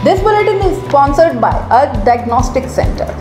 This bulletin is sponsored by Earth Diagnostic Center.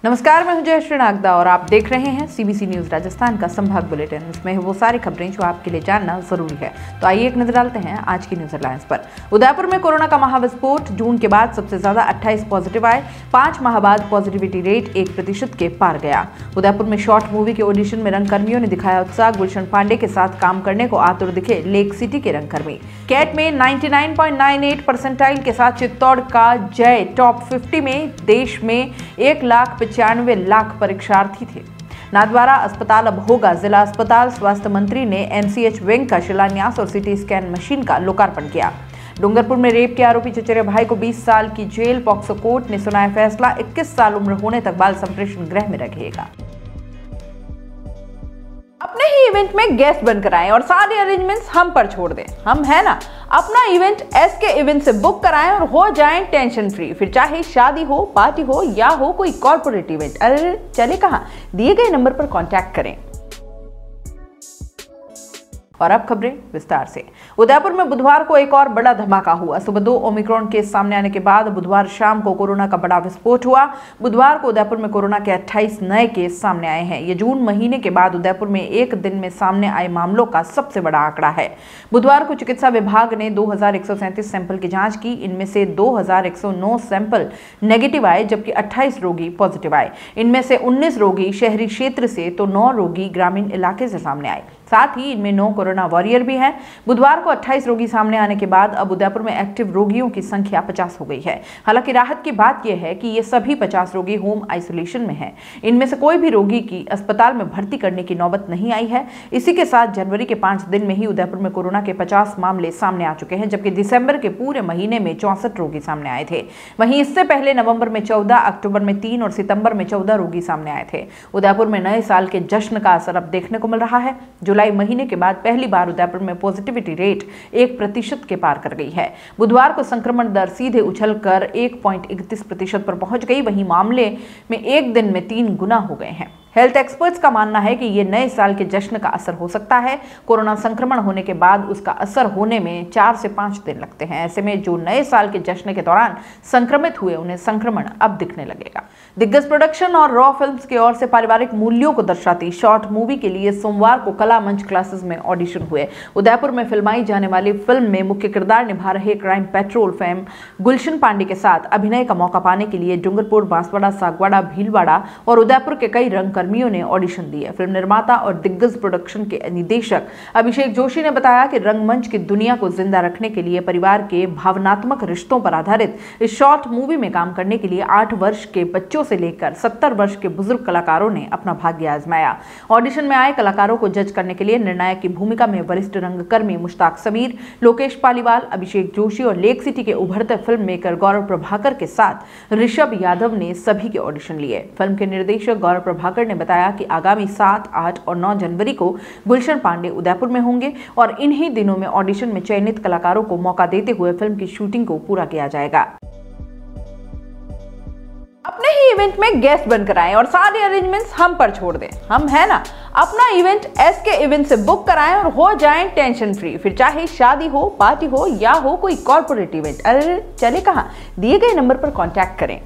नमस्कार, मैं हूं जयश्री नागदा और आप देख रहे हैं सीबीसी न्यूज राजस्थान का संभाग बुलेटिन। इसमें वो सारी खबरें जो आपके लिए जानना जरूरी है। तो आइए एक नजर डालते हैं आज की न्यूज हेडलाइंस पर। उदयपुर में कोरोना का महाविस्फोट, जून के बाद सबसे ज्यादा 28 पॉजिटिव आए। 5 माह बाद पॉजिटिविटी रेट 1% के पार गया। उदयपुर में शॉर्ट मूवी के ऑडिशन में रंगकर्मियों ने दिखाया उत्साह। गुलशन पांडे के साथ काम करने को आतुर दिखे लेक सिटी के रंगकर्मी। कैट में 99.98 परसेंटाइल के साथ चित्तौड़ का जय टॉप 50 में। देश में 1,95,00,000 परीक्षार्थी थे। नाथद्वारा अस्पताल अब होगा जिला अस्पताल। स्वास्थ्य मंत्री ने एमसीएच विंग का शिलान्यास और सीटी स्कैन मशीन का लोकार्पण किया। डूंगरपुर में रेप के आरोपी चचेरे भाई को 20 साल की जेल। पॉक्सो कोर्ट ने सुनाया फैसला, 21 साल उम्र होने तक बाल संप्रेषण गृह में रखेगा। अपने ही इवेंट में गेस्ट बनकर आएं और सारे अरेंजमेंट्स हम पर छोड़ दें। हम है ना, अपना इवेंट एसके इवेंट से बुक कराएं और हो जाएं टेंशन फ्री। फिर चाहे शादी हो, पार्टी हो या हो कोई कॉर्पोरेट इवेंट, अरे चले कहां, दिए गए नंबर पर कांटेक्ट करें। और अब खबरें विस्तार से। उदयपुर में बुधवार को एक और बड़ा धमाका हुआ। सुबह 2 ओमिक्रॉन केस सामने आने के बाद बुधवार शाम को कोरोना का बड़ा विस्फोट हुआ। बुधवार को उदयपुर में कोरोना के 28 नए केस सामने आए हैं। ये जून महीने के बाद उदयपुर में एक दिन में सामने आए मामलों का सबसे बड़ा आंकड़ा है। बुधवार को चिकित्सा विभाग ने 2137 सैंपल की जांच की। इनमें से 2109 सैंपल नेगेटिव आए, जबकि 28 रोगी पॉजिटिव आए। इनमें से 19 रोगी शहरी क्षेत्र से तो 9 रोगी ग्रामीण इलाके से सामने आए। साथ ही इनमें 9 कोरोना वॉरियर भी हैं। बुधवार को 28 रोगी सामने आने के बाद अब उदयपुर में एक्टिव रोगियों की संख्या 50 हो गई है। हालांकि राहत की बात यह है कि ये सभी 50 रोगी होम आइसोलेशन में हैं। इनमें से कोई भी रोगी की अस्पताल में भर्ती करने की नौबत नहीं आई है। इसी के साथ जनवरी के 5 दिन में ही उदयपुर में कोरोना के 50 मामले सामने आ चुके हैं, जबकि दिसंबर के पूरे महीने में 64 रोगी सामने आए थे। वहीं इससे पहले नवंबर में 14, अक्टूबर में 3 और सितंबर में 14 रोगी सामने आए थे। उदयपुर में नए साल के जश्न का असर अब देखने को मिल रहा है। जुलाई महीने के बाद पहली बार उदयपुर में पॉजिटिविटी रेट 1% के पार कर गई है। बुधवार को संक्रमण दर सीधे उछलकर 1.31% पर पहुंच गई। वहीं मामले में एक दिन में 3 गुना हो गए हैं। हेल्थ एक्सपर्ट्स का मानना है कि ये नए साल के जश्न का असर हो सकता है। कोरोना संक्रमण होने के बाद उसका असर होने में 4 से 5 दिन लगते हैं। ऐसे में जो नए साल के जश्न के दौरान संक्रमित हुए, उन्हें संक्रमण अब दिखने लगेगा। दिग्गज प्रोडक्शन और रॉ फिल्म्स की ओर से पारिवारिक मूल्यों को दर्शाती शॉर्ट मूवी के लिए सोमवार को कला मंच क्लासेस में ऑडिशन हुए। उदयपुर में फिल्माई जाने वाली फिल्म में मुख्य किरदार निभा रहे क्राइम पेट्रोल फेम गुलशन पांडे के साथ अभिनय का मौका पाने के लिए डूंगरपुर, बांसवाड़ा, सागवाड़ा, भीलवाड़ा और उदयपुर के कई रंगकर्मियों ने ऑडिशन दिए। फिल्म निर्माता और दिग्गज प्रोडक्शन के निदेशक अभिषेक जोशी ने बताया कि रंगमंच की दुनिया को जिंदा रखने के लिए परिवार के भावनात्मक रिश्तों पर आधारित इस शॉर्ट मूवी में काम करने के लिए 8 वर्ष के बच्चों से लेकर 70 वर्ष के बुजुर्ग कलाकारों ने अपना भाग्य आजमाया। ऑडिशन में आए कलाकारों को जज करने के लिए निर्णायक की भूमिका में वरिष्ठ रंगकर्मी मुश्ताक समीर, लोकेश पालीवाल, अभिषेक जोशी और लेक सिटी के उभरते फिल्म मेकर गौरव प्रभाकर के साथ ऋषभ यादव ने सभी के ऑडिशन लिए। फिल्म के निर्देशक गौरव प्रभाकर ने बताया कि आगामी 7, 8 और 9 जनवरी को गुलशन पांडे उदयपुर में होंगे और इन्हीं दिनों में ऑडिशन में चयनित कलाकारों को मौका देते हुए फिल्म की शूटिंग को पूरा किया जाएगा। अपने ही इवेंट में गेस्ट बनकर आएं और सारे अरेंजमेंट्स हम पर छोड़ दें। हम है ना, अपना इवेंट एसके इवेंट से बुक कराएं और हो जाएं टेंशन फ्री। फिर चाहे शादी हो, पार्टी हो या हो कोई कॉर्पोरेट इवेंट, अरे चले कहां, दिए गए नंबर पर कांटेक्ट करें।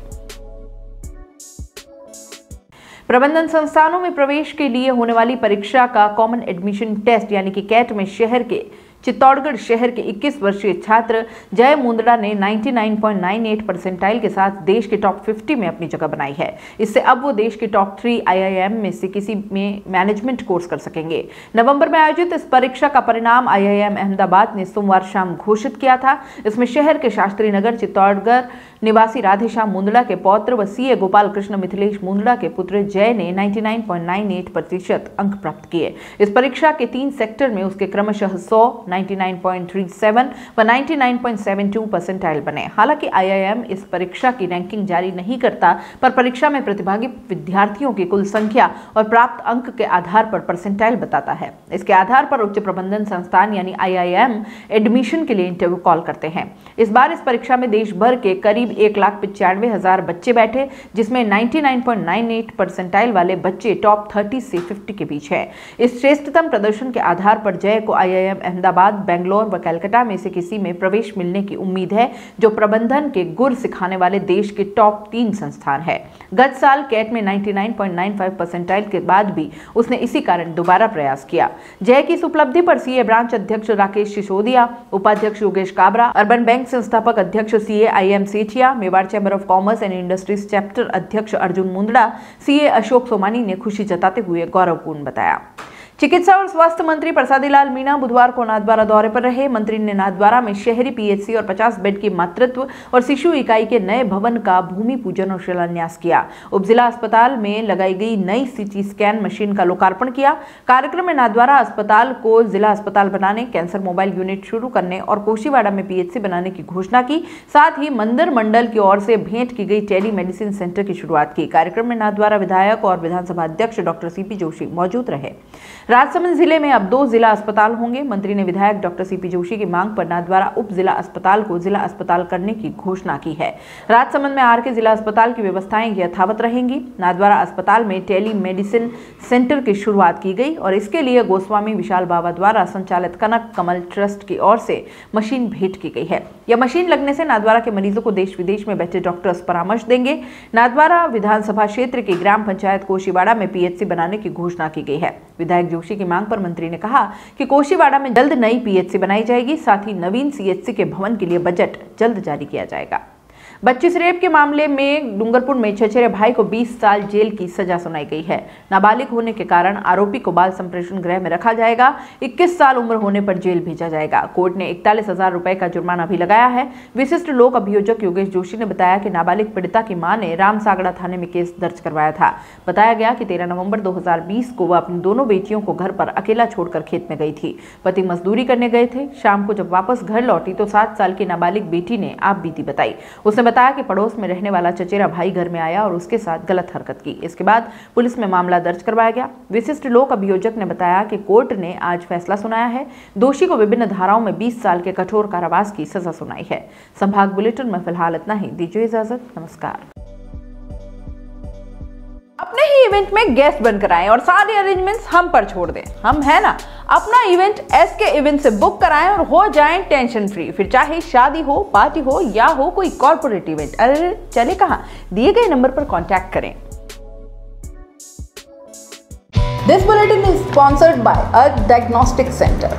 प्रबंधन संस्थानों में प्रवेश के लिए होने वाली परीक्षा का कॉमन एडमिशन टेस्ट यानी कि कैट में शहर के चित्तौड़गढ़ शहर के 21 वर्षीय छात्र जय मुंदड़ा ने 99.98 परसेंटाइल के साथ देश के टॉप 50 में अपनी जगह बनाई है। इससे अब वो देश के टॉप 3 IIM में से किसी में मैनेजमेंट कोर्स कर सकेंगे। नवंबर में आयोजित इस परीक्षा का परिणाम IIM अहमदाबाद ने सोमवार शाम घोषित किया था। इसमें शहर के शास्त्री नगर चित्तौड़गढ़ निवासी राधेश्याम मुंदड़ा के पौत्र व CA गोपाल कृष्ण मिथिलेश मुंदड़ा के पुत्र जय ने 99.98% अंक प्राप्त किए। इस परीक्षा के 3 सेक्टर में उसके क्रमशः 100, 99.37 व 99.72 परसेंटाइल बने। हालांकि IIM इस परीक्षा की रैंकिंग जारी नहीं करता, पर परीक्षा में प्रतिभागी विद्यार्थियों की कुल संख्या और प्राप्त अंक के आधार पर परसेंटाइल बताता है। इसके आधार पर उच्च प्रबंधन संस्थान यानी IIM एडमिशन के लिए इंटरव्यू कॉल करते हैं। इस बार इस परीक्षा में देश भर के करीब 1,95,000 बच्चे बैठे, जिसमें 99.98 परसेंटाइल वाले बच्चे टॉप 30 से 50 के बीच है। इस श्रेष्ठतम प्रदर्शन के आधार पर जय को IIM अहमदाबाद हैदराबाद, बेंगलोर व कलकत्ता में से किसी में प्रवेश मिलने की उम्मीद है, जो प्रबंधन के गुर सिखाने वाले देश के टॉप 3 संस्थान है। गत साल कैट में 99.95 परसेंटाइल के बाद भी उसने इसी कारण दोबारा प्रयास किया। जय की इस उपलब्धि पर सीए ब्रांच अध्यक्ष राकेश सिसोदिया, उपाध्यक्ष योगेश काबरा, अर्बन बैंक संस्थापक अध्यक्ष CA IM Sethia, Mewar chamber of commerce and industries chapter अध्यक्ष अर्जुन मुंदड़ा, सीए अशोक सोमानी ने खुशी जताते हुए गौरवपूर्ण बताया। चिकित्सा और स्वास्थ्य मंत्री प्रसादी लाल मीणा बुधवार को नाथद्वारा दौरे पर रहे। मंत्री ने नाथद्वारा में शहरी PHC और 50 बेड की मातृत्व और शिशु इकाई के नए भवन का भूमि पूजन और शिलान्यास किया। उपजिला अस्पताल में लगाई गई नई CT स्कैन मशीन का लोकार्पण किया। कार्यक्रम में नाथद्वारा अस्पताल को जिला अस्पताल बनाने, कैंसर मोबाइल यूनिट शुरू करने और कोशीवाड़ा में PHC बनाने की घोषणा की। साथ ही मंदिर मंडल की ओर से भेंट की गई टेली मेडिसिन सेंटर की शुरुआत की। कार्यक्रम में नाथद्वारा विधायक और विधानसभा अध्यक्ष डॉक्टर CP जोशी मौजूद रहे। राजसमंद जिले में अब 2 जिला अस्पताल होंगे। मंत्री ने विधायक डॉक्टर CP जोशी की मांग पर नाथद्वारा उप जिला अस्पताल को जिला अस्पताल करने की घोषणा की है। राजसमंद में RK जिला अस्पताल की व्यवस्थाएं यथावत रहेंगी। नाथद्वारा अस्पताल में टेली मेडिसिन सेंटर की शुरुआत की गई और इसके लिए गोस्वामी विशाल बाबा द्वारा संचालित कनक कमल ट्रस्ट की ओर से मशीन भेंट की गई है। यह मशीन लगने से नाथद्वारा के मरीजों को देश विदेश में बैठे डॉक्टर्स परामर्श देंगे। नाथद्वारा विधानसभा क्षेत्र की ग्राम पंचायत कोशीवाड़ा में PHC बनाने की घोषणा की गई है। विधायक जोशी की मांग पर मंत्री ने कहा कि कोशीवाड़ा में जल्द नई PHC बनाई जाएगी। साथ ही नवीन CHC के भवन के लिए बजट जल्द जारी किया जाएगा। बच्ची से रेप के मामले में डूंगरपुर में चचेरे भाई को 20 साल जेल की सजा सुनाई गई है। नाबालिग होने के कारण आरोपी को बाल संप्रेषण गृह में रखा जाएगा। 21 साल उम्र होने पर जेल भेजा जाएगा। कोर्ट ने 41,000 रुपए का जुर्माना भी लगाया है। विशिष्ट लोक अभियोजक योगेश जोशी ने बताया कि नाबालिग पीड़िता की मां ने रामसागड़ा थाने में केस दर्ज करवाया था। बताया गया कि 13 नवंबर 2020 को वह अपनी दोनों बेटियों को घर पर अकेला छोड़कर खेत में गई थी। पति मजदूरी करने गए थे। शाम को जब वापस घर लौटी तो 7 साल की नाबालिग बेटी ने आप बीती बताई। उसने बताया कि पड़ोस में रहने वाला चचेरा भाई घर में आया और उसके साथ गलत हरकत की। इसके बाद पुलिस में मामला दर्ज करवाया गया। विशिष्ट लोक अभियोजक ने बताया कि कोर्ट ने आज फैसला सुनाया है। दोषी को विभिन्न धाराओं में 20 साल के कठोर कारावास की सजा सुनाई है। संभाग बुलेटिन में फिलहाल इतना ही। दीजिए इजाजत। नमस्कार। अपने ही इवेंट में गेस्ट बनकर आएं और सारे अरेंजमेंट्स हम पर छोड़ दें। हम है ना। अपना इवेंट SK इवेंट से बुक कराएं और हो जाएं टेंशन फ्री। फिर चाहे शादी हो, पार्टी हो या हो कोई कॉर्पोरेट इवेंट, अरे चले कहां, दिए गए नंबर पर कांटेक्ट करें। This bulletin is sponsored by a diagnostic centre.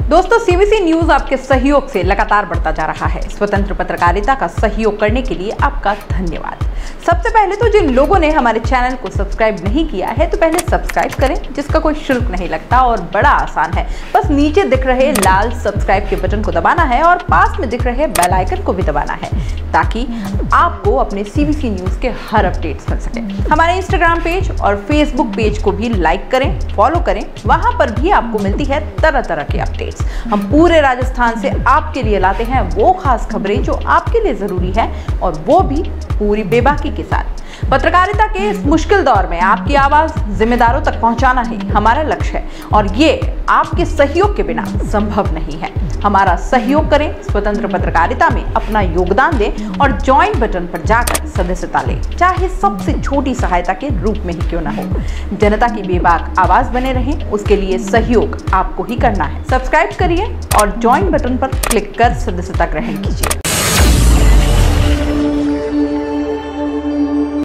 दोस्तों, CBC न्यूज आपके सहयोग से लगातार बढ़ता जा रहा है। स्वतंत्र पत्रकारिता का सहयोग करने के लिए आपका धन्यवाद। सबसे पहले तो जिन लोगों ने हमारे चैनल को सब्सक्राइब नहीं किया है तो पहले सब्सक्राइब करें, जिसका कोई शुल्क नहीं लगता और बड़ा आसान है। बस नीचे दिख रहे लाल सब्सक्राइब के बटन को दबाना है और पास में दिख रहे बेल आइकन को भी दबाना है, ताकि आपको अपने CBC न्यूज के हर अपडेट्स मिल सके। हमारे इंस्टाग्राम पेज और फेसबुक पेज को भी लाइक करें, फॉलो करें। वहां पर भी आपको मिलती है तरह तरह के अपडेट्स। हम पूरे राजस्थान से आपके लिए लाते हैं वो खास खबरें जो आपके लिए जरूरी है, और वो भी पूरी बेबाकी के साथ। पत्रकारिता के इस मुश्किल दौर में आपकी आवाज जिम्मेदारों तक पहुंचाना ही हमारा लक्ष्य है, और ये आपके सहयोग के बिना संभव नहीं है। हमारा सहयोग करें, स्वतंत्र पत्रकारिता में अपना योगदान दें और ज्वाइन बटन पर जाकर सदस्यता लें, चाहे सबसे छोटी सहायता के रूप में ही क्यों न हो। जनता की बेबाक आवाज बने रहें, उसके लिए सहयोग आपको ही करना है। सब्सक्राइब करिए और ज्वाइन बटन पर क्लिक कर सदस्यता ग्रहण कीजिए।